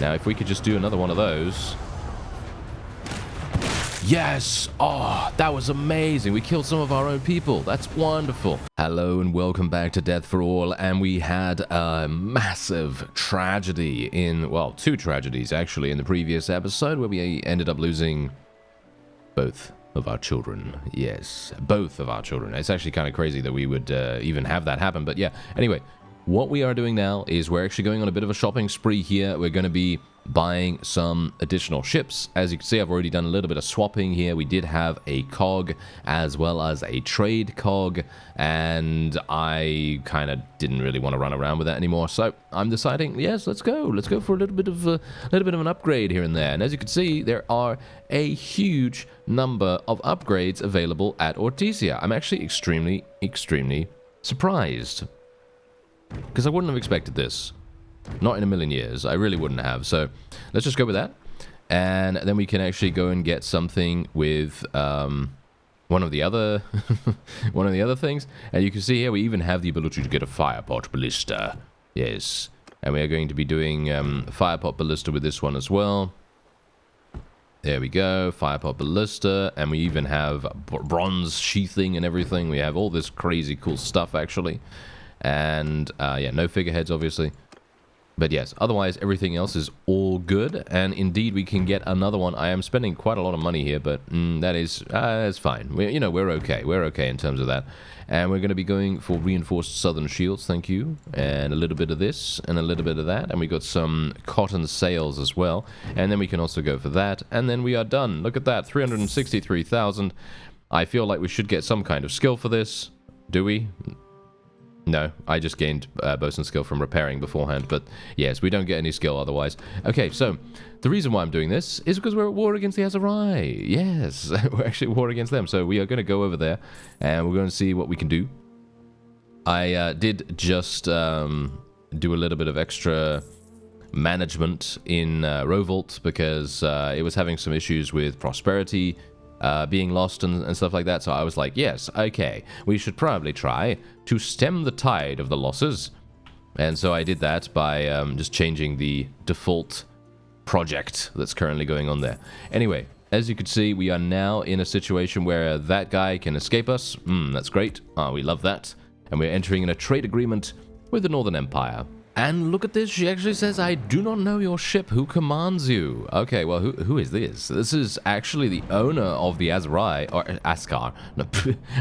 Now, if we could just do another one of those... Yes! Oh, that was amazing. We killed some of our own people. That's wonderful. Hello and welcome back to Death for All. And we had a massive tragedy in, well, two tragedies actually in the previous episode where we ended up losing both of our children. Yes, both of our children. It's actually kind of crazy that we would even have that happen. But yeah, anyway, what we are doing now is we're actually going on a bit of a shopping spree here. We're going to be buying some additional ships. As you can see, I've already done a little bit of swapping here. We did have a cog as well as a trade cog, and I kind of didn't really want to run around with that anymore. So I'm deciding, yes, let's go. Let's go for a little bit of an upgrade here and there. And as you can see, there are a huge number of upgrades available at Ortisia. I'm actually extremely surprised, because I wouldn't have expected this. Not in a million years. I really wouldn't have. So let's just go with that. And then we can actually go and get something with one of the other things. And you can see here we even have the ability to get a firepot ballista. Yes. And we are going to be doing firepot ballista with this one as well. There we go. Firepot ballista. And we even have bronze sheathing and everything. We have all this crazy cool stuff actually. And yeah, no figureheads obviously. But yes, otherwise everything else is all good, and indeed we can get another one. I am spending quite a lot of money here, but that is that's fine. We're okay. We're okay in terms of that. And we're going to be going for reinforced southern shields, thank you, and a little bit of this and a little bit of that, and we got some cotton sails as well, and then we can also go for that, and then we are done. Look at that, 363,000. I feel like we should get some kind of skill for this. Do we? No, I just gained bosun skill from repairing beforehand, but yes, we don't get any skill otherwise. Okay, so the reason why I'm doing this is because we're at war against the Aserai. Yes, we're actually at war against them, so we are going to go over there, and we're going to see what we can do. I did just do a little bit of extra management in Rovolt because it was having some issues with prosperity, being lost and stuff like that. So I was like, yes, okay, we should probably try to stem the tide of the losses. And so I did that by just changing the default project that's currently going on there. Anyway, as you can see, we are now in a situation where that guy can escape us. That's great. We love that. And we're entering in a trade agreement with the Northern Empire. And look at this, she actually says, I do not know your ship, who commands you? Okay, well, who is this? This is actually the owner of the Aserai, or Askar, no,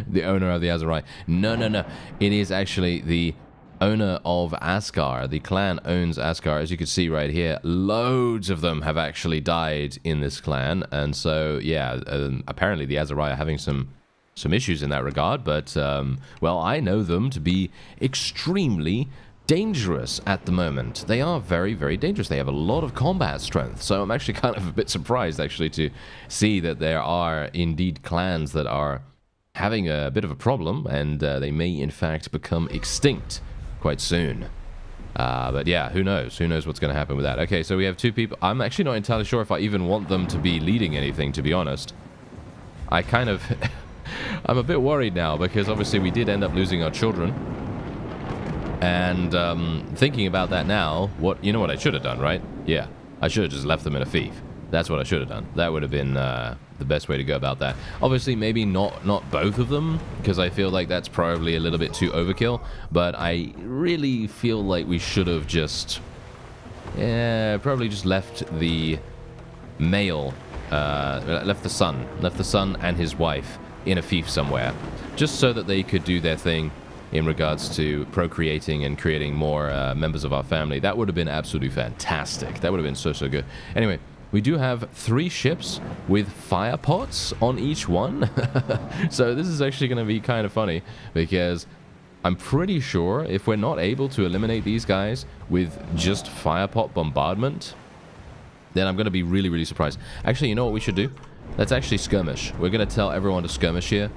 the owner of the Aserai. No, it is actually the owner of Askar. The clan owns Askar, as you can see right here. Loads of them have actually died in this clan, and so, yeah, apparently the Aserai are having some issues in that regard, but, well, I know them to be extremely dangerous at the moment. They are very, very dangerous. They have a lot of combat strength, so I'm actually kind of a bit surprised actually to see that there are indeed clans that are having a bit of a problem, and they may in fact become extinct quite soon. But yeah, who knows? Who knows what's going to happen with that? Okay, so we have two people. I'm actually not entirely sure if I even want them to be leading anything, to be honest. I kind of... I'm a bit worried now, because obviously we did end up losing our children. And thinking about that now, you know what I should have done, right? Yeah, I should have just left them in a fief. That's what I should have done. That would have been the best way to go about that. Obviously, maybe not both of them, because I feel like that's probably a little bit too overkill. But I really feel like we should have just, probably just left the male, left the son and his wife in a fief somewhere, just so that they could do their thing in regards to procreating and creating more members of our family. That would have been absolutely fantastic. That would have been so good. Anyway, we do have 3 ships with fire pots on each one. So this is actually going to be kind of funny, because I'm pretty sure if we're not able to eliminate these guys with just fire pot bombardment, then I'm going to be really, really surprised. Actually, you know what we should do? Let's actually skirmish. We're going to tell everyone to skirmish here.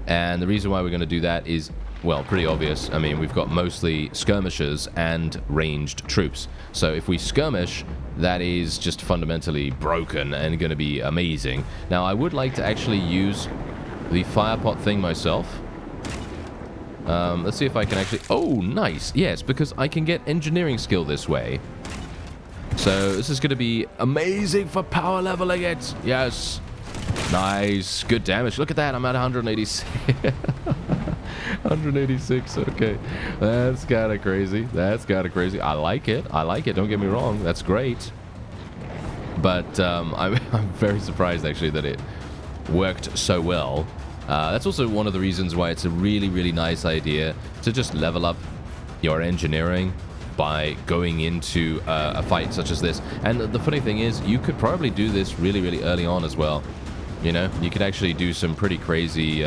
And the reason why we're going to do that is, well, pretty obvious. I mean, we've got mostly skirmishers and ranged troops. So if we skirmish, that is just fundamentally broken and going to be amazing. Now, I would like to actually use the firepot thing myself. Let's see if I can actually... Oh, nice. Yes, because I can get engineering skill this way. So this is going to be amazing for power leveling it. Yes. Nice. Good damage. Look at that. I'm at 186. 186. Okay. That's kind of crazy. That's kind of crazy. I like it. I like it. Don't get me wrong. That's great. But I'm very surprised, actually, that it worked so well. That's also one of the reasons why it's a really, really nice idea to just level up your engineering by going into a fight such as this. And the funny thing is, you could probably do this really, really early on as well. You know, you could actually do some pretty crazy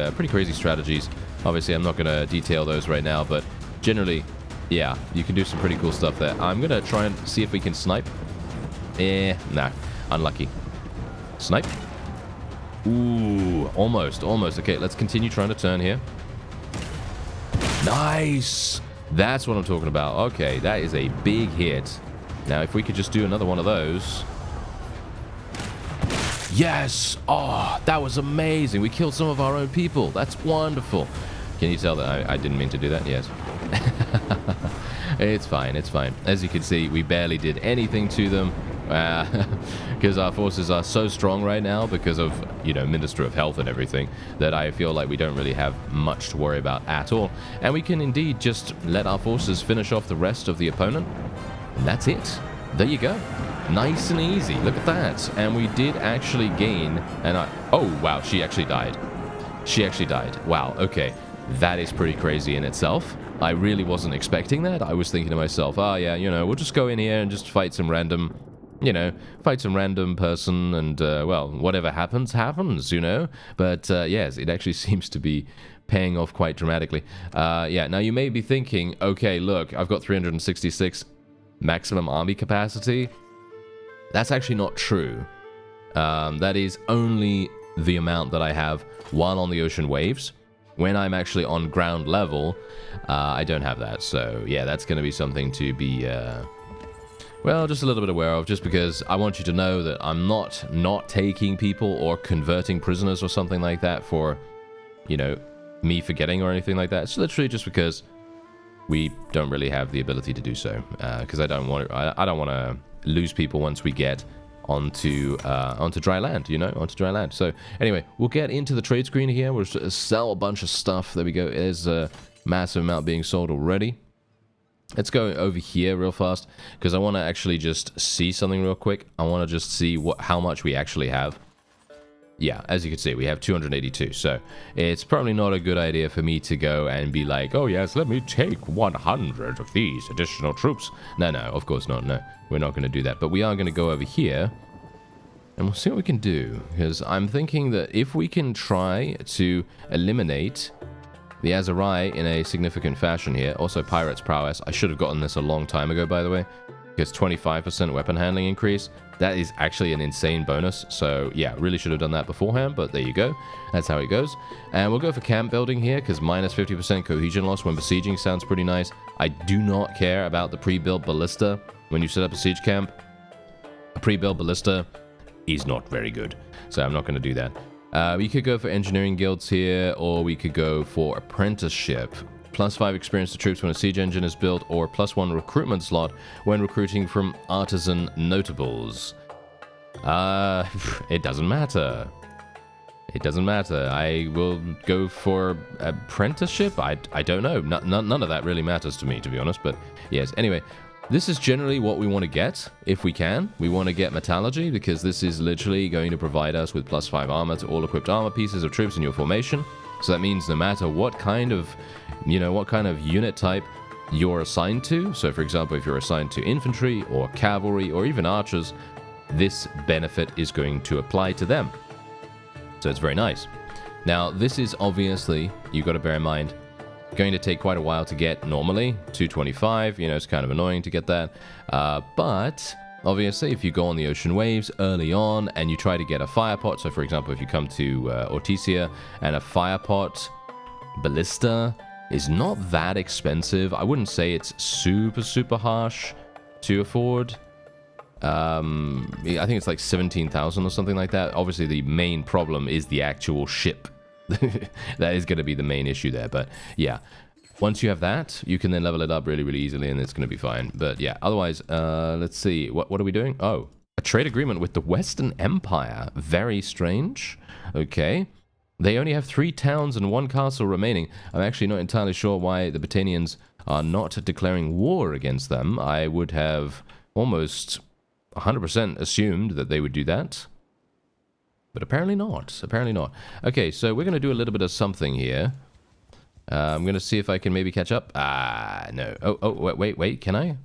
strategies. Obviously, I'm not going to detail those right now, but generally, yeah, you can do some pretty cool stuff there. I'm going to try and see if we can snipe. Nah, unlucky. Snipe. Ooh, almost. Okay, let's continue trying to turn here. Nice! That's what I'm talking about. Okay, that is a big hit. Now, if we could just do another one of those. Yes! Oh, that was amazing. We killed some of our own people. That's wonderful. Can you tell that I didn't mean to do that? Yes. It's fine, it's fine. As you can see, we barely did anything to them. Because our forces are so strong right now because of, you know, Minister of Health and everything, that I feel like we don't really have much to worry about at all. And we can indeed just let our forces finish off the rest of the opponent. And that's it. There you go. Nice and easy. Look at that. And we did actually gain, oh, wow, she actually died. She actually died. Wow, okay. That is pretty crazy in itself. I really wasn't expecting that. I was thinking to myself, oh, yeah, you know, we'll just go in here and just fight some random... You know, fight some random person and, well, whatever happens, happens, you know? But, yes, it actually seems to be paying off quite dramatically. Yeah, now you may be thinking, okay, look, I've got 366 maximum army capacity. That's actually not true. That is only the amount that I have while on the ocean waves. When I'm actually on ground level, I don't have that. So, yeah, that's going to be something to be... well, just a little bit aware of, just because I want you to know that I'm not taking people or converting prisoners or something like that for, you know, me forgetting or anything like that. It's literally just because we don't really have the ability to do so. Because I don't want to lose people once we get onto dry land, you know, onto dry land. So anyway, we'll get into the trade screen here. We'll sell a bunch of stuff. There we go. There's a massive amount being sold already. Let's go over here real fast, because I want to actually just see something real quick. I want to just see how much we actually have. Yeah, as you can see, we have 282. So it's probably not a good idea for me to go and be like, oh yes, let me take 100 of these additional troops. No, of course not. No, we're not going to do that. But we are going to go over here, and we'll see what we can do. Because I'm thinking that if we can try to eliminate... the Azarai in a significant fashion here. Also, Pirate's Prowess. I should have gotten this a long time ago, by the way. Because 25% weapon handling increase. That is actually an insane bonus. So, yeah, really should have done that beforehand. But there you go. That's how it goes. And we'll go for camp building here. Because minus 50% cohesion loss when besieging sounds pretty nice. I do not care about the pre-built ballista. When you set up a siege camp, a pre-built ballista is not very good. So I'm not going to do that. We could go for engineering guilds here, or we could go for apprenticeship. +5 experience to troops when a siege engine is built, or +1 recruitment slot when recruiting from artisan notables. It doesn't matter. It doesn't matter. I will go for apprenticeship. I don't know. None of that really matters to me, to be honest. But yes, anyway. This is generally what we want to get, if we can. We want to get Metallurgy, because this is literally going to provide us with +5 armor to all equipped armor pieces of troops in your formation. So that means no matter what kind of, you know, what kind of unit type you're assigned to. So for example, if you're assigned to infantry or cavalry or even archers, this benefit is going to apply to them. So it's very nice. Now, this is obviously, you've got to bear in mind, going to take quite a while to get normally. 225, you know, it's kind of annoying to get that. But obviously, if you go on the ocean waves early on and you try to get a fire pot, so for example, if you come to Ortisia and a fire pot ballista is not that expensive. I wouldn't say it's super harsh to afford. I think it's like 17,000 or something like that. Obviously, the main problem is the actual ship. That is going to be the main issue there. But yeah, Once you have that, you can then level it up really, really easily, and it's going to be fine. But yeah, otherwise, let's see. What are we doing? Oh, a trade agreement with the Western Empire. Very strange. Okay. They only have 3 towns and 1 castle remaining. I'm actually not entirely sure why the Britannians are not declaring war against them. I would have almost 100% assumed that they would do that. But apparently not. Apparently not. Okay, so we're going to do a little bit of something here. I'm going to see if I can maybe catch up. Ah, no. Oh, wait. Can I?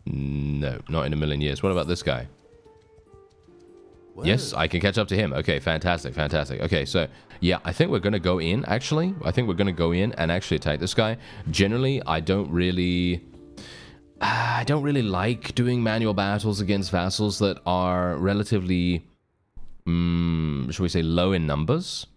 No, not in a million years. What about this guy? Whoa. Yes, I can catch up to him. Okay, fantastic, fantastic. Okay, so, yeah, I think we're going to go in, actually. I think we're going to go in and actually attack this guy. Generally, I don't really like doing manual battles against vassals that are relatively, shall we say, low in numbers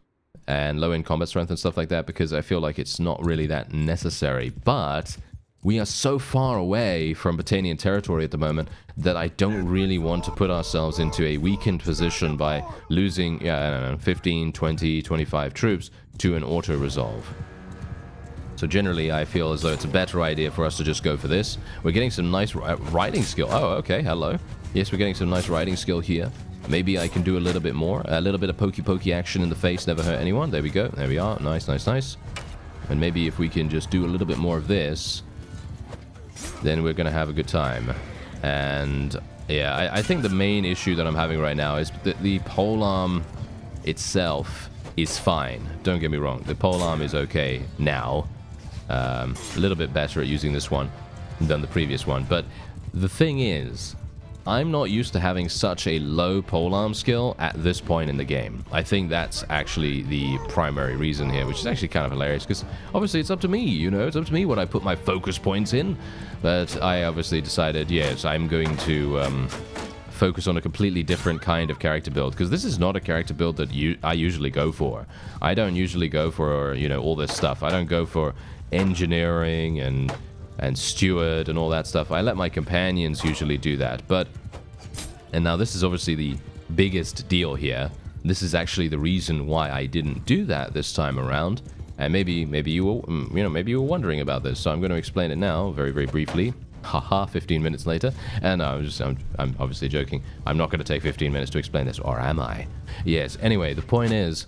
and low in combat strength and stuff like that, because I feel like it's not really that necessary. But we are so far away from Britannian territory at the moment that I don't really want to put ourselves into a weakened position by losing, I don't know, 15, 20, 25 troops to an auto-resolve. So generally, I feel as though it's a better idea for us to just go for this. We're getting some nice riding skill. Oh, okay, hello. Yes, we're getting some nice riding skill here. Maybe I can do a little bit more. A little bit of pokey action in the face never hurt anyone. There we go. There we are. Nice, nice, nice. And maybe if we can just do a little bit more of this, then we're going to have a good time. And yeah, I think the main issue that I'm having right now is that the polearm itself is fine. Don't get me wrong. The polearm is okay now. A little bit better at using this one than the previous one. But the thing is, I'm not used to having such a low polearm skill at this point in the game. I think that's actually the primary reason here, which is actually kind of hilarious, because obviously it's up to me, you know, it's up to me what I put my focus points in. But I obviously decided, yes, I'm going to focus on a completely different kind of character build, because this is not a character build that I usually go for. I don't usually go for, you know, all this stuff. I don't go for engineering and steward and all that stuff. I let my companions usually do that. And now this is obviously the biggest deal here. This is actually the reason why I didn't do that this time around. And maybe you were, maybe you were wondering about this. So I'm going to explain it now, very, very briefly. Haha, 15 minutes later. And I'm obviously joking. I'm not going to take 15 minutes to explain this, or am I? Yes. Anyway, the point is,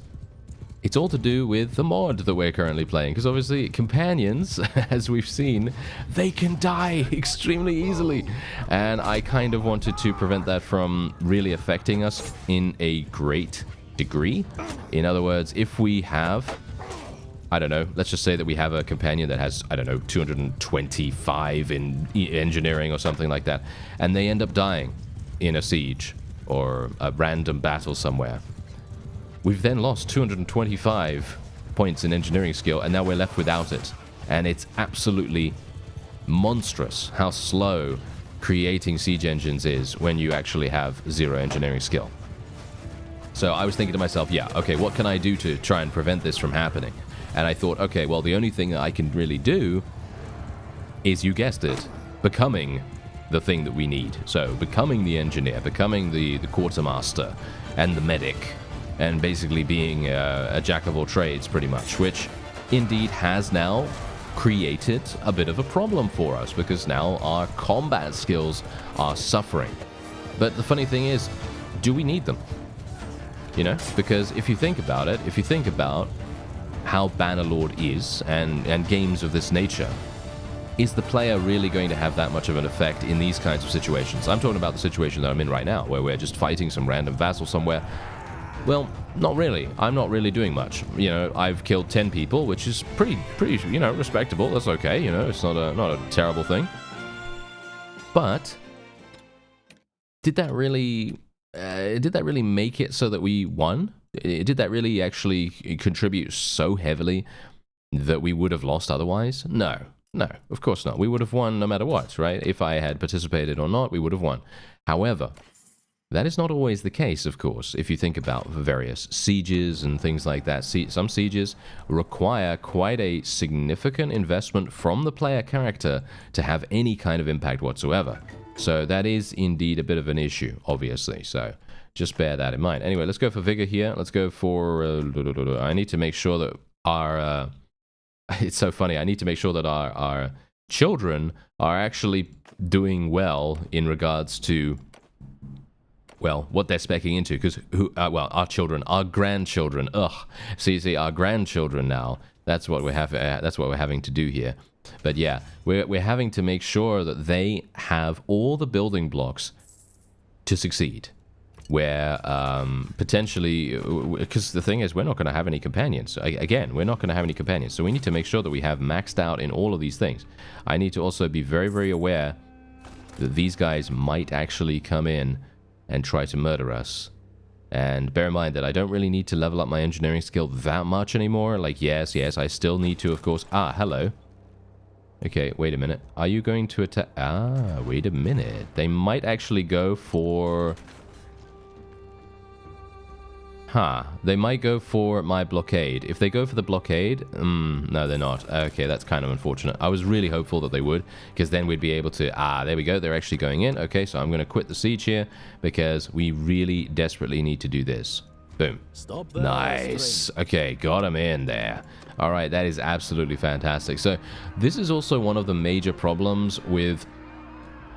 it's all to do with the mod that we're currently playing, because obviously companions, as we've seen, they can die extremely easily. And I kind of wanted to prevent that from really affecting us in a great degree. In other words, if we have, I don't know, let's just say that we have a companion that has, I don't know, 225 in engineering or something like that, and they end up dying in a siege or a random battle somewhere. We've then lost 225 points in engineering skill, and now we're left without it. And it's absolutely monstrous how slow creating siege engines is when you actually have 0 engineering skill. So I was thinking to myself, yeah, okay, what can I do to try and prevent this from happening? And I thought, okay, well, the only thing that I can really do is, you guessed it, becoming the thing that we need. So becoming the engineer, becoming the quartermaster and the medic, and basically being a jack of all trades, pretty much, which indeed has now created a bit of a problem for us, because now our combat skills are suffering. But the funny thing is, do we need them? You know, because if you think about it, if you think about how Bannerlord is, and games of this nature, is the player really going to have that much of an effect in these kinds of situations? I'm talking about the situation that I'm in right now, where we're just fighting some random vassal somewhere. Well, not really. I'm not really doing much. You know, I've killed 10 people, which is pretty, you know, respectable. That's okay. You know, it's not a terrible thing. But did that really make it so that we won? Did that really actually contribute so heavily that we would have lost otherwise? No, of course not. We would have won no matter what, right? If I had participated or not, we would have won. However, that is not always the case, of course, if you think about various sieges and things like that. Some sieges require quite a significant investment from the player character to have any kind of impact whatsoever. So that is indeed a bit of an issue, obviously. So just bear that in mind. Anyway, let's go for vigor here. Let's go for... I need to make sure that our it's so funny. I need to make sure that our children are actually doing well in regards to, well, what they're specking into. Because, well, our children, our grandchildren, see, our grandchildren now, that's what we're having to do here. But yeah, we're having to make sure that they have all the building blocks to succeed. Where potentially, because the thing is, we're not going to have any companions. Again, we're not going to have any companions. So we need to make sure that we have maxed out in all of these things. I need to also be very, very aware that these guys might actually come in and try to murder us. And bear in mind that I don't really need to level up my engineering skill that much anymore. Like, yes, I still need to, of course. Ah, hello. Okay, wait a minute. Are you going to attack? Ah, wait a minute. They might actually go for... They might go for my blockade. If they go for the blockade, no, they're not. Okay, that's kind of unfortunate. I was really hopeful that they would, because then we'd be able to... there we go. They're actually going in. Okay, so I'm going to quit the siege here, because we really desperately need to do this. Boom. Stop there, nice. Okay, got him in there. All right, that is absolutely fantastic. So this is also one of the major problems with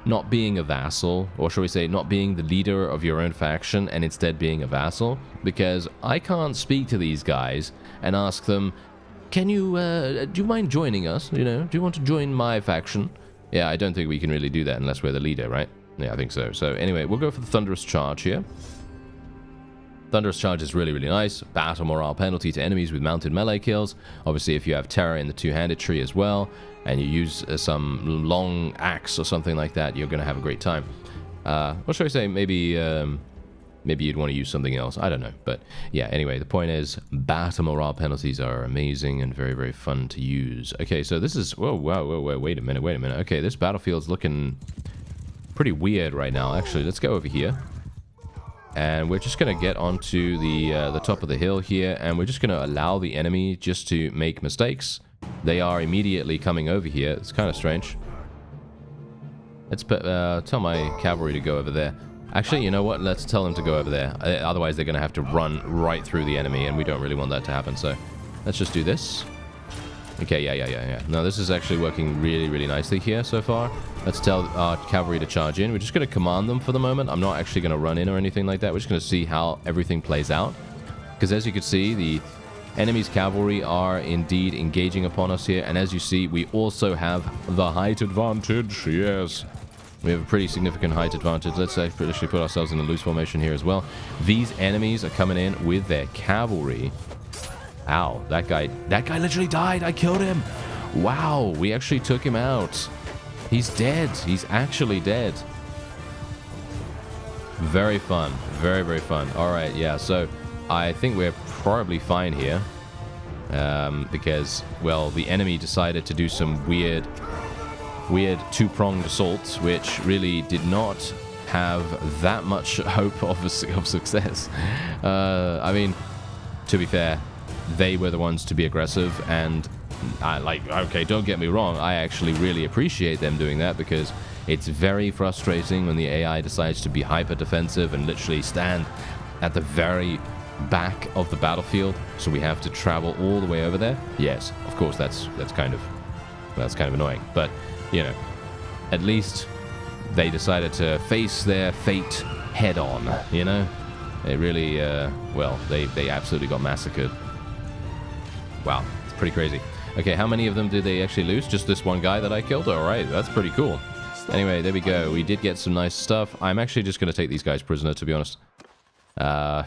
not being a vassal, or shall we say not being the leader of your own faction and instead being a vassal, because I can't speak to these guys and ask them, can you, do you mind joining us? You know, do you want to join my faction? Yeah, I don't think we can really do that unless we're the leader, right? Yeah, I think so. So anyway, we'll go for the Thunderous Charge here. Thunderous Charge is really, really nice. Battle morale penalty to enemies with mounted melee kills. Obviously, if you have terror in the two-handed tree as well, and you use some long axe or something like that, you're going to have a great time. What should I say? Maybe you'd want to use something else. I don't know. But yeah, anyway, the point is, battle morale penalties are amazing and very, very fun to use. Okay, so this is... Whoa, wait a minute. Okay, this battlefield's looking pretty weird right now. Actually, let's go over here. And we're just going to get onto the top of the hill here, and we're just going to allow the enemy just to make mistakes. They are immediately coming over here. It's kind of strange. Let's tell my cavalry to go over there. Actually, you know what? Let's tell them to go over there. Otherwise, they're going to have to run right through the enemy, and we don't really want that to happen. So let's just do this. Okay, yeah. No, this is actually working really, really nicely here so far. Let's tell our cavalry to charge in. We're just going to command them for the moment. I'm not actually going to run in or anything like that. We're just going to see how everything plays out. Because as you can see, the enemy's cavalry are indeed engaging upon us here. And as you see, we also have the height advantage. Yes. We have a pretty significant height advantage. Let's actually put ourselves in a loose formation here as well. These enemies are coming in with their cavalry. Ow, that guy literally died. I killed him. Wow, we actually took him out. He's dead. He's actually dead. Very fun. Very, very fun. All right, yeah, so I think we're probably fine here. Because, well, the enemy decided to do some weird two-pronged assaults, which really did not have that much hope of success. I mean, to be fair, they were the ones to be aggressive, and okay, don't get me wrong, I actually really appreciate them doing that, because it's very frustrating when the AI decides to be hyper defensive and literally stand at the very back of the battlefield, so we have to travel all the way over there. Yes, of course, that's kind of annoying, but you know, at least they decided to face their fate head on, you know. They really well, they absolutely got massacred. Wow, it's pretty crazy. Okay, how many of them did they actually lose? Just this one guy that I killed? Alright, that's pretty cool. Anyway, there we go. We did get some nice stuff. I'm actually just going to take these guys prisoner, to be honest. I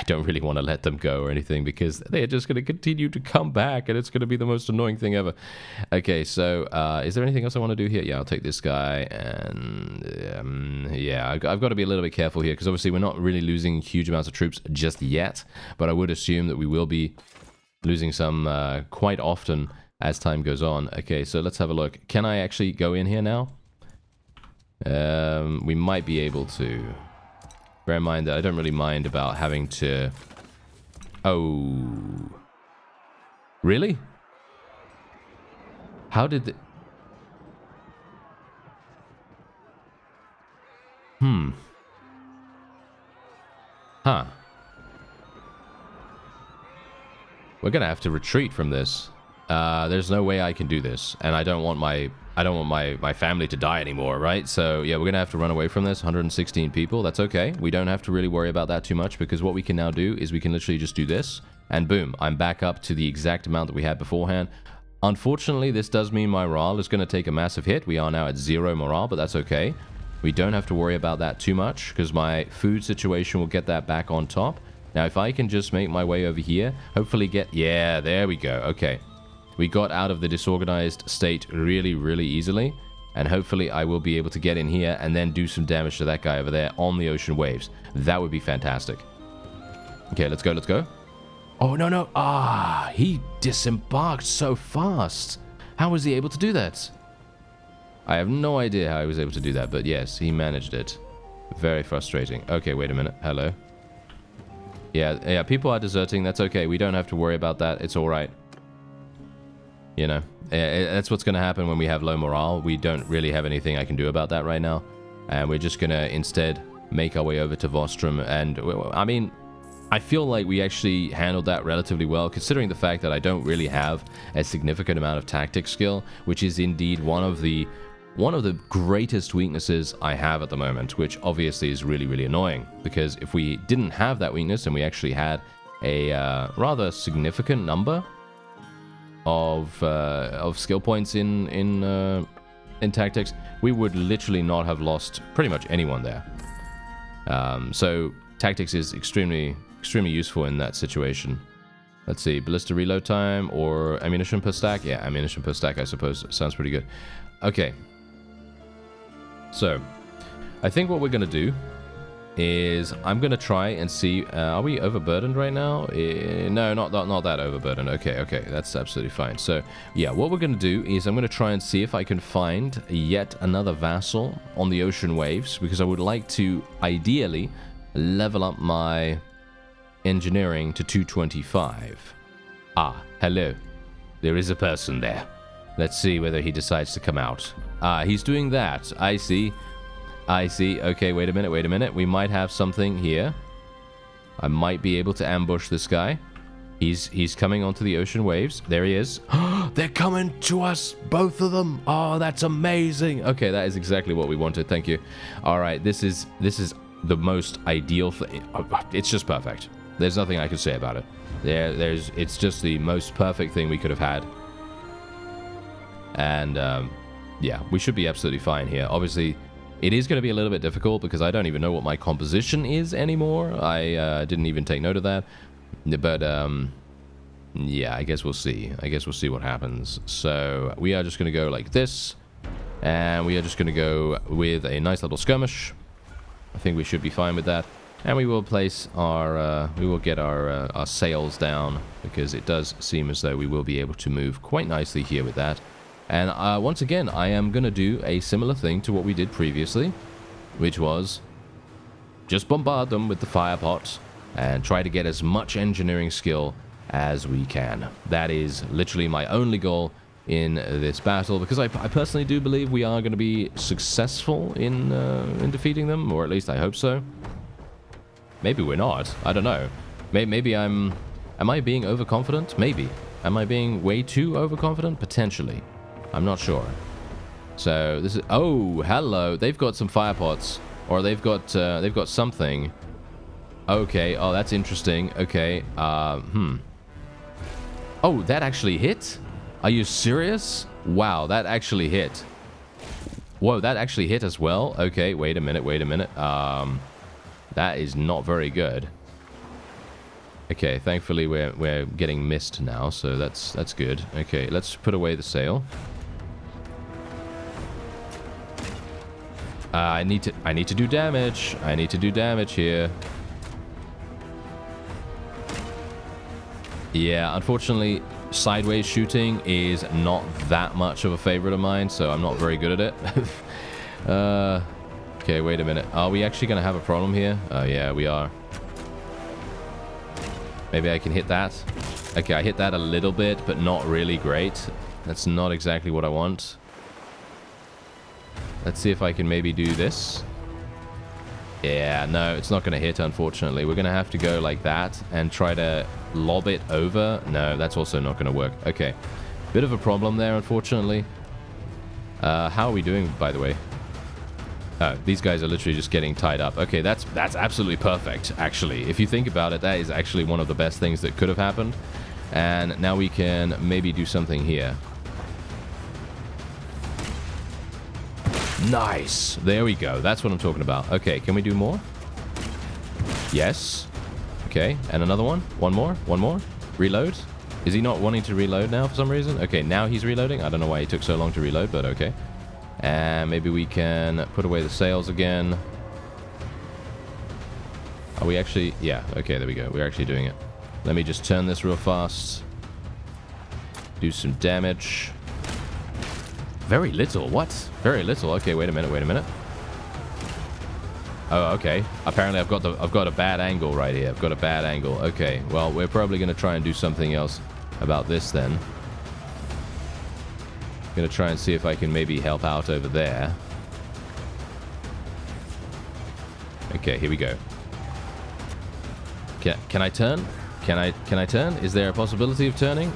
don't really want to let them go or anything, because they're just going to continue to come back, and it's going to be the most annoying thing ever. Okay, so is there anything else I want to do here? Yeah, I'll take this guy, and yeah, I've got to be a little bit careful here, because obviously we're not really losing huge amounts of troops just yet, but I would assume that we will be losing some quite often as time goes on. Okay, so let's have a look. Can I actually go in here now? We might be able to. Bear in mind that I don't really mind about having to... Oh. Really? How did the... Huh. We're gonna have to retreat from this. There's no way I can do this, and I don't want my family to die anymore, right? So yeah, we're gonna have to run away from this. 116 people, that's okay. We don't have to really worry about that too much, because what we can now do is we can literally just do this, and boom, I'm back up to the exact amount that we had beforehand. Unfortunately, this does mean my morale is going to take a massive hit. We are now at 0 morale, but that's okay. We don't have to worry about that too much, because my food situation will get that back on top. Now, if I can just make my way over here, hopefully get... Yeah, there we go. Okay. We got out of the disorganized state really, really easily. And hopefully I will be able to get in here and then do some damage to that guy over there on the ocean waves. That would be fantastic. Okay, let's go, let's go. Oh, no, no. Ah, he disembarked so fast. How was he able to do that? I have no idea how he was able to do that, but yes, he managed it. Very frustrating. Okay, wait a minute. Hello. Yeah, people are deserting. That's okay. We don't have to worry about that. It's all right. You know, that's what's going to happen when we have low morale. We don't really have anything I can do about that right now. And we're just going to instead make our way over to Vostrum. And, I mean... I feel like we actually handled that relatively well, considering the fact that I don't really have a significant amount of tactics skill, which is indeed one of the greatest weaknesses I have at the moment, which obviously is really, really annoying, because if we didn't have that weakness and we actually had a rather significant number of skill points in tactics, we would literally not have lost pretty much anyone there. So tactics is extremely useful in that situation. Let's see, ballista reload time or ammunition per stack? Yeah, ammunition per stack, I suppose. Sounds pretty good. Okay. So, I think what we're going to do is I'm going to try and see... are we overburdened right now? No, not that overburdened. Okay, that's absolutely fine. So, yeah, what we're going to do is I'm going to try and see if I can find yet another vassal on the ocean waves, because I would like to, ideally, level up my engineering to 225. Ah, hello. There is a person there. Let's see whether he decides to come out. Ah, he's doing that. I see. Okay, wait a minute. We might have something here. I might be able to ambush this guy. He's coming onto the ocean waves. There he is. They're coming to us, both of them. Oh, that's amazing. Okay, that is exactly what we wanted. Thank you. All right, this is the most ideal thing. It's just perfect. There's nothing I can say about it. It's just the most perfect thing we could have had. And yeah, we should be absolutely fine here. Obviously, it is going to be a little bit difficult because I don't even know what my composition is anymore. I didn't even take note of that. But yeah, I guess we'll see. I guess we'll see what happens. So we are just going to go like this, and we are just going to go with a nice little skirmish. I think we should be fine with that. And we will place our, we will get our sails down, because it does seem as though we will be able to move quite nicely here with that. And once again, I am going to do a similar thing to what we did previously, which was just bombard them with the fire pot and try to get as much engineering skill as we can. That is literally my only goal in this battle, because I personally do believe we are going to be successful in defeating them, or at least I hope so. Maybe we're not. I don't know. Maybe am I being overconfident? Maybe. Am I being way too overconfident? Potentially. I'm not sure. So this is... Oh, hello. They've got some fire pots, or they've got something. Okay. Oh, that's interesting. Okay. Oh, that actually hit? Are you serious? Wow, that actually hit. Whoa, that actually hit as well? Okay, wait a minute. That is not very good. Okay, thankfully we're getting missed now, so that's good. Okay, let's put away the sail. I need to do damage. I need to do damage here. Yeah, unfortunately, sideways shooting is not that much of a favorite of mine, so I'm not very good at it. Okay, wait a minute. Are we actually going to have a problem here? Yeah, we are. Maybe I can hit that. Okay, I hit that a little bit, but not really great. That's not exactly what I want. Let's see if I can maybe do this. Yeah, no, it's not going to hit, unfortunately. We're going to have to go like that and try to lob it over. No, that's also not going to work. Okay. Bit of a problem there, unfortunately. How are we doing, by the way? These guys are literally just getting tied up. Okay, that's absolutely perfect, actually. If you think about it, that is actually one of the best things that could have happened. And now we can maybe do something here. Nice! There we go. That's what I'm talking about. Okay, can we do more? Yes. Okay, and another one? One more? One more? Reload? Is he not wanting to reload now for some reason? Okay, now he's reloading. I don't know why he took so long to reload, but okay. And maybe we can put away the sails again. Are we actually... Yeah, okay, there we go. We're actually doing it. Let me just turn this real fast. Do some damage. Very little. What? Very little. Okay, wait a minute, wait a minute. Oh, okay. Apparently I've got a bad angle right here. I've got a bad angle. Okay, well, we're probably going to try and do something else about this then. Gonna try and see if I can maybe help out over there. Okay, here we go. Can I turn? Can I turn? Is there a possibility of turning?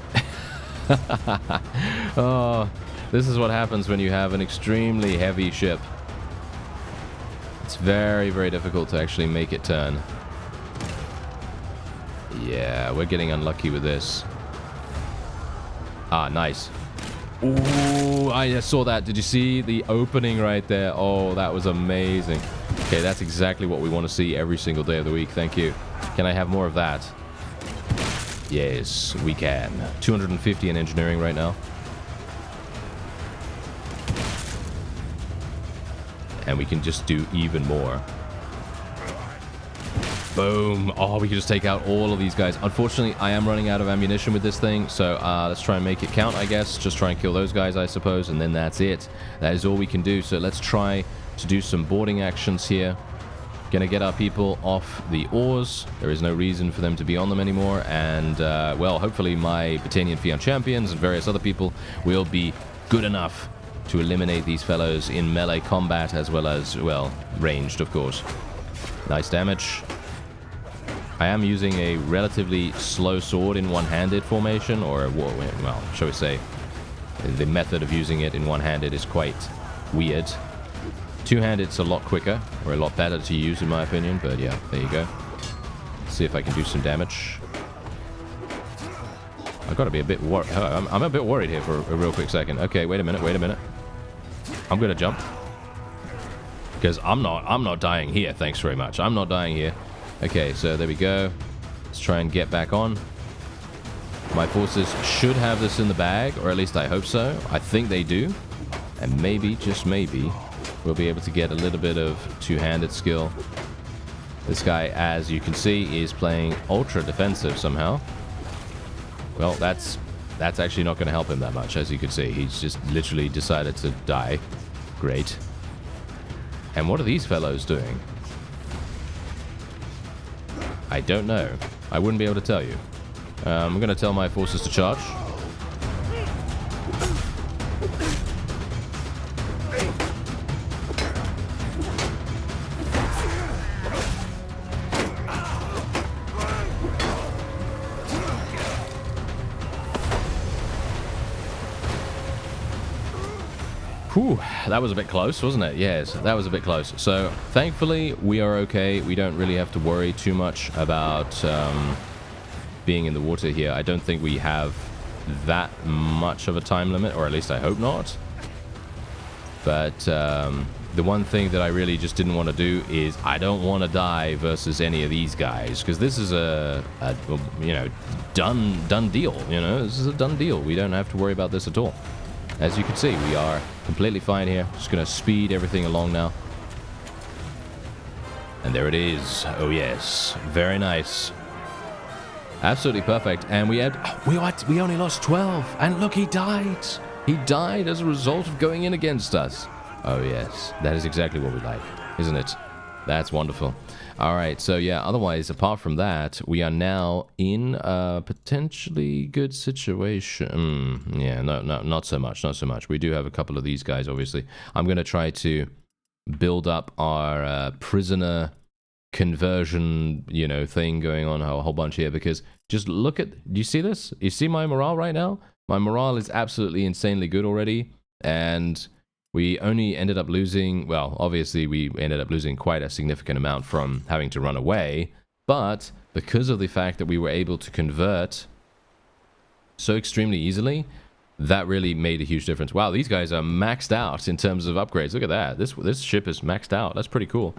Oh, this is what happens when you have an extremely heavy ship. It's very, very difficult to actually make it turn. Yeah, we're getting unlucky with this. Ah, nice. Ooh, I saw that. Did you see the opening right there? Oh, that was amazing. Okay, that's exactly what we want to see every single day of the week. Thank you. Can I have more of that? Yes, we can. 250 in engineering right now. And we can just do even more. Boom. Oh, we can just take out all of these guys. Unfortunately, I am running out of ammunition with this thing, so let's try and make it count, I guess. Just try and kill those guys, I suppose, and then that's it. That is all we can do, so let's try to do some boarding actions here. Gonna get our people off the oars. There is no reason for them to be on them anymore, and, well, hopefully my Britannian Fion champions and various other people will be good enough to eliminate these fellows in melee combat, as well as, well, ranged, of course. Nice damage. I am using a relatively slow sword in one-handed formation, or, well, shall we say, the method of using it in one-handed is quite weird. Two-handed's a lot quicker, or a lot better to use, in my opinion, but yeah, there you go. Let's see if I can do some damage. I've got to be a bit worried. I'm a bit worried here for a real quick second. Okay, wait a minute, wait a minute. I'm going to jump. Because I'm not dying here, thanks very much. I'm not dying here. Okay, so there we go. Let's try and get back on. My forces should have this in the bag, or at least I hope so. I think they do. And maybe, just maybe, we'll be able to get a little bit of two-handed skill. This guy, as you can see, is playing ultra defensive somehow. Well, that's actually not going to help him that much, as you can see. He's just literally decided to die. Great. And what are these fellows doing? I don't know. I wouldn't be able to tell you. I'm going to tell my forces to charge. Whew, that was a bit close, wasn't it? Yes, that was a bit close. So, thankfully, we are okay. We don't really have to worry too much about being in the water here. I don't think we have that much of a time limit, or at least I hope not. But the one thing that I really just didn't want to do is I don't want to die versus any of these guys, because this is a you know, done deal. You know, this is a done deal. We don't have to worry about this at all. As you can see, we are completely fine here. Just going to speed everything along now. And there it is. Oh, yes. Very nice. Absolutely perfect. And we only lost 12. And look, he died. He died as a result of going in against us. Oh, yes. That is exactly what we like, isn't it? That's wonderful. All right, so yeah, otherwise, apart from that, we are now in a potentially good situation. Yeah, no, not so much, not so much. We do have a couple of these guys, obviously. I'm going to try to build up our prisoner conversion, you know, thing going on, a whole bunch here, because just look at, do you see this? You see my morale right now? My morale is absolutely insanely good already, and we only ended up losing, well, obviously we ended up losing quite a significant amount from having to run away, but because of the fact that we were able to convert so extremely easily, that really made a huge difference. Wow, these guys are maxed out in terms of upgrades. Look at that. This ship is maxed out. That's pretty cool.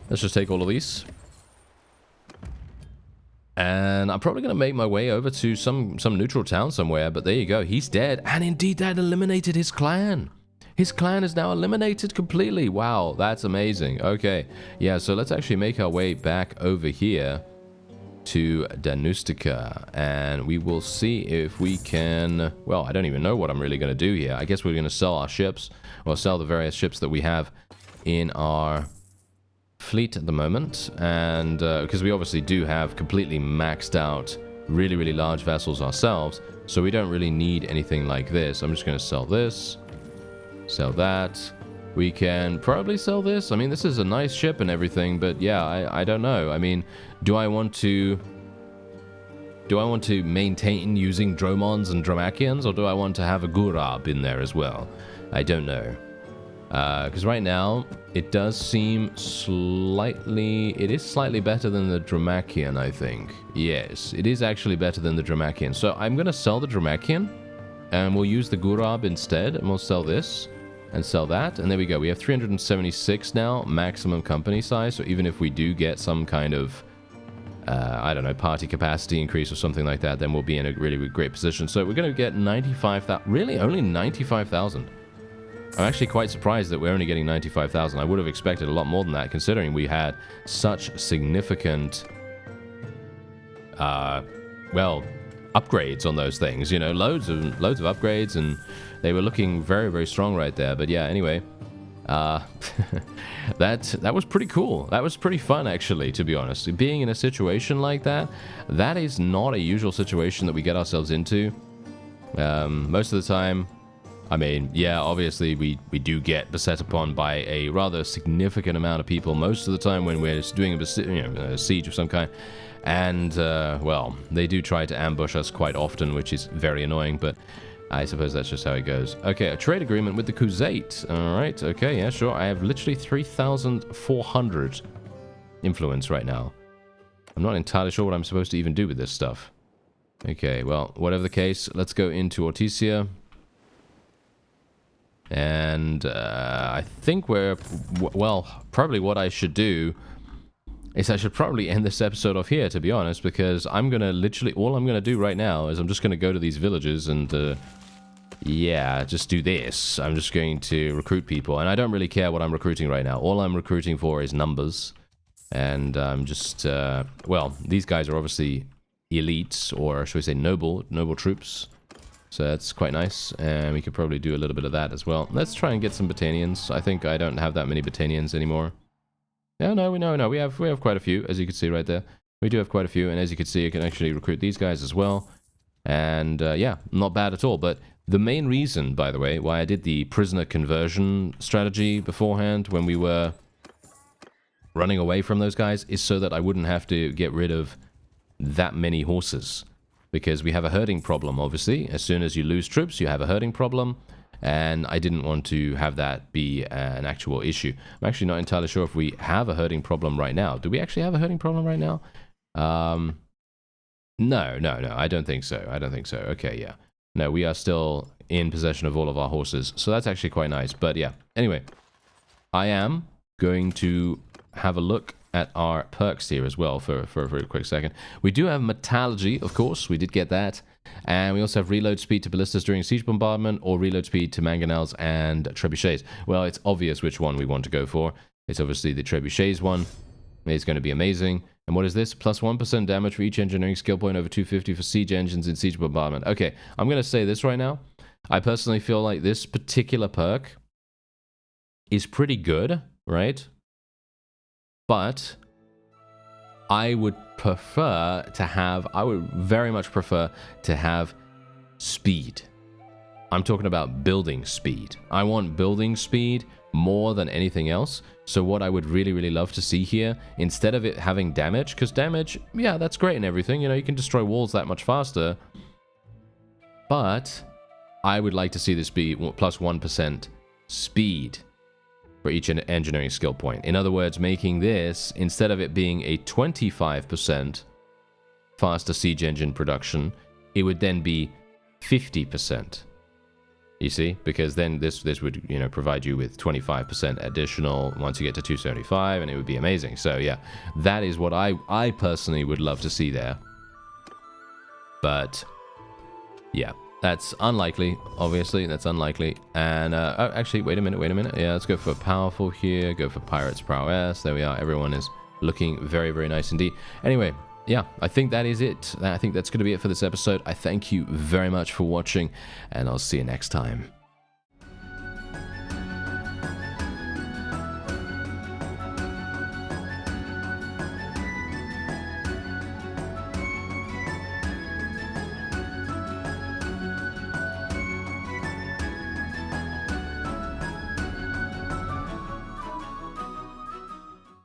Let's just take all of these. And I'm probably going to make my way over to some neutral town somewhere, but there you go. He's dead. And indeed, that eliminated his clan. His clan is now eliminated completely. Wow, that's amazing. Okay, yeah, so let's actually make our way back over here to Danustica, and we will see if we can, well, I don't even know what I'm really going to do here. I guess we're going to sell our ships, or sell the various ships that we have in our fleet at the moment, and because we obviously do have completely maxed out really, really large vessels ourselves, so we don't really need anything like this. I'm just going to sell this, sell that. We can probably sell this. I mean, this is a nice ship and everything, but yeah, I don't know. I mean, do I want to maintain using Dromons and Dromachians, or do I want to have a Gurab in there as well? I don't know. Because right now, it does seem slightly... It is slightly better than the Dromachian, I think. Yes, it is actually better than the Dromachian. So I'm going to sell the Dromachian, and we'll use the Gurab instead, and we'll sell this. And sell that, and there we go. We have 376 now, maximum company size, so even if we do get some kind of, I don't know, party capacity increase or something like that, then we'll be in a really great position. So we're going to get 95,000, really? Only 95,000? I'm actually quite surprised that we're only getting 95,000. I would have expected a lot more than that, considering we had such significant, well, upgrades on those things, you know, loads of upgrades, and they were looking very, very strong right there. But yeah, anyway, that was pretty cool. That was pretty fun, actually, to be honest. Being in a situation like that, that is not a usual situation that we get ourselves into. Most of the time, I mean, yeah, obviously we do get beset upon by a rather significant amount of people most of the time when we're just doing a siege of some kind. And, well, they do try to ambush us quite often, which is very annoying, but I suppose that's just how it goes. Okay, a trade agreement with the Khuzait. Alright, okay, yeah, sure. I have literally 3,400 influence right now. I'm not entirely sure what I'm supposed to even do with this stuff. Okay, well, whatever the case, let's go into Ortisia. And, I think well, probably what I should do is I should probably end this episode off here, to be honest, because I'm going to literally, all I'm going to do right now is I'm just going to go to these villages and, yeah, just do this. I'm just going to recruit people, and I don't really care what I'm recruiting right now. All I'm recruiting for is numbers, and I'm just, well, these guys are obviously elites, or should we say noble troops, so that's quite nice, and we could probably do a little bit of that as well. Let's try and get some Battanians. I think I don't have that many Battanians anymore. Yeah, no, we have quite a few, as you can see right there. We do have quite a few, and as you can see, you can actually recruit these guys as well. And, yeah, not bad at all. But the main reason, by the way, why I did the prisoner conversion strategy beforehand when we were running away from those guys is so that I wouldn't have to get rid of that many horses. Because we have a herding problem, obviously. As soon as you lose troops, you have a herding problem. And I didn't want to have that be an actual issue. I'm actually not entirely sure if we have a herding problem right now. Do we actually have a herding problem right now? No, I don't think so. Okay, yeah. No, we are still in possession of all of our horses. So that's actually quite nice. But yeah, anyway, I am going to have a look at our perks here as well for a very quick second. We do have metallurgy, of course. We did get that. And we also have reload speed to ballistas during siege bombardment, or reload speed to mangonels and trebuchets. Well, it's obvious which one we want to go for. It's obviously the trebuchets one. It's going to be amazing. And what is this? Plus 1% damage for each engineering skill point over 250 for siege engines in siege bombardment. Okay, I'm going to say this right now. I personally feel like this particular perk is pretty good, right? But I would prefer to have, I would very much prefer to have speed. I'm talking about building speed. I want building speed more than anything else. So what I would really, really love to see here, instead of it having damage, because damage, yeah, that's great and everything, you know, you can destroy walls that much faster. But I would like to see this be plus 1% speed for each engineering skill point. In other words, making this, instead of it being a 25% faster siege engine production, it would then be 50%. You see? Because then this would, you know, provide you with 25% additional once you get to 275, and it would be amazing. So yeah, that is what I personally would love to see there. But yeah, that's unlikely, obviously. That's unlikely. And oh, actually, wait a minute. Yeah, let's go for powerful here. Go for pirates prowess. There we are. Everyone is looking very, very nice indeed. Anyway, yeah, I think that is it. I think that's going to be it for this episode. I thank you very much for watching, and I'll see you next time.